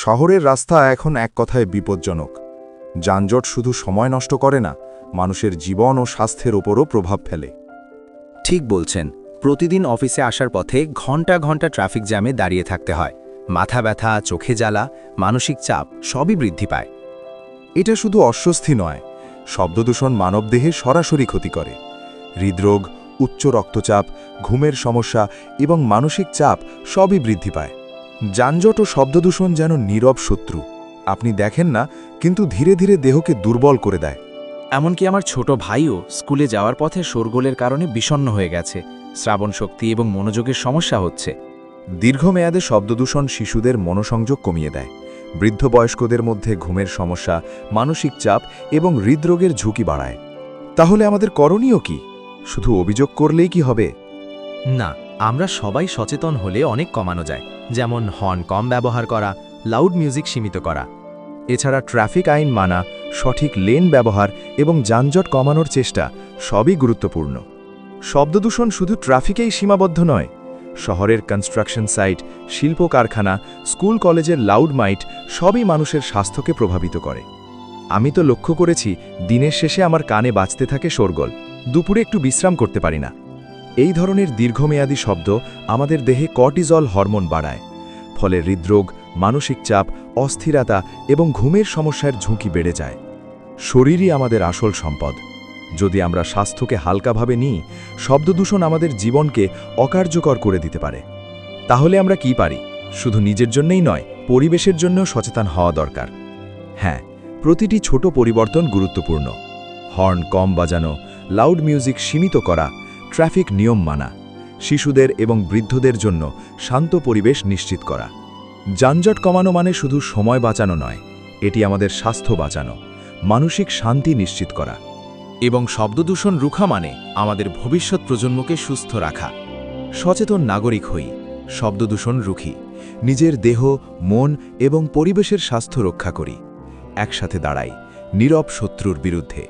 শহরের রাস্তা এখন এক কথায় বিপজ্জনক। যানজট শুধু সময় নষ্ট করে না, মানুষের জীবন ও স্বাস্থ্যের ওপরও প্রভাব ফেলে। ঠিক বলছেন, প্রতিদিন অফিসে আসার পথে ঘন্টা ঘন্টা ট্রাফিক জ্যামে দাঁড়িয়ে থাকতে হয়। মাথা ব্যথা, চোখে জ্বালা, মানসিক চাপ সবই বৃদ্ধি পায়। এটা শুধু অস্বস্তি নয়, শব্দদূষণ মানবদেহে সরাসরি ক্ষতি করে। হৃদরোগ, উচ্চ রক্তচাপ, ঘুমের সমস্যা এবং মানসিক চাপ সবই বৃদ্ধি পায়। যানজট ও শব্দদূষণ যেন নীরব শত্রু। আপনি দেখেন না, কিন্তু ধীরে ধীরে দেহকে দুর্বল করে দেয়। এমনকি আমার ছোট ভাইও স্কুলে যাওয়ার পথে শোরগোলের কারণে বিষণ্ণ হয়ে গেছে। শ্রাবণ শক্তি এবং মনোযোগের সমস্যা হচ্ছে। দীর্ঘমেয়াদে শব্দদূষণ শিশুদের মনোসংযোগ কমিয়ে দেয়। বৃদ্ধ বয়স্কদের মধ্যে ঘুমের সমস্যা, মানসিক চাপ এবং হৃদরোগের ঝুঁকি বাড়ায়। তাহলে আমাদের করণীয় কি? শুধু অভিযোগ করলেই কি হবে? না, আমরা সবাই সচেতন হলে অনেক কমানো যায়। যেমন হর্ন কম ব্যবহার করা, লাউড মিউজিক সীমিত করা। এছাড়া ট্রাফিক আইন মানা, সঠিক লেন ব্যবহার এবং যানজট কমানোর চেষ্টা সবই গুরুত্বপূর্ণ। শব্দদূষণ শুধু ট্রাফিকেই সীমাবদ্ধ নয়। শহরের কনস্ট্রাকশন সাইট, শিল্প কারখানা, স্কুল কলেজের লাউড মাইট সবই মানুষের স্বাস্থ্যকে প্রভাবিত করে। আমি তো লক্ষ্য করেছি, দিনের শেষে আমার কানে বাজতে থাকে শোরগোল। দুপুরে একটু বিশ্রাম করতে পারি না। এই ধরনের দীর্ঘমেয়াদী শব্দ আমাদের দেহে কর্টিজল হরমোন বাড়ায়। ফলে হৃদরোগ, মানসিক চাপ, অস্থিরতা এবং ঘুমের সমস্যার ঝুঁকি বেড়ে যায়। শরীরই আমাদের আসল সম্পদ। যদি আমরা স্বাস্থ্যকে হালকাভাবে নিই, শব্দদূষণ আমাদের জীবনকে অকার্যকর করে দিতে পারে। তাহলে আমরা কি পারি? শুধু নিজের জন্যই নয়, পরিবেশের জন্যও সচেতন হওয়া দরকার। হ্যাঁ, প্রতিটি ছোট পরিবর্তন গুরুত্বপূর্ণ। হর্ন কম বাজানো, লাউড মিউজিক সীমিত করা, ট্রাফিক নিয়ম মানা, শিশুদের এবং বৃদ্ধদের জন্য শান্ত পরিবেশ নিশ্চিত করা। যানজট কমানো মানে শুধু সময় বাঁচানো নয়, এটি আমাদের স্বাস্থ্য বাঁচানো, মানসিক শান্তি নিশ্চিত করা। এবং শব্দদূষণ রুখা মানে আমাদের ভবিষ্যৎ প্রজন্মকে সুস্থ রাখা। সচেতন নাগরিক হই, শব্দদূষণ রুখি, নিজের দেহ, মন এবং পরিবেশের স্বাস্থ্য রক্ষা করি। একসাথে দাঁড়াই নীরব শত্রুর বিরুদ্ধে।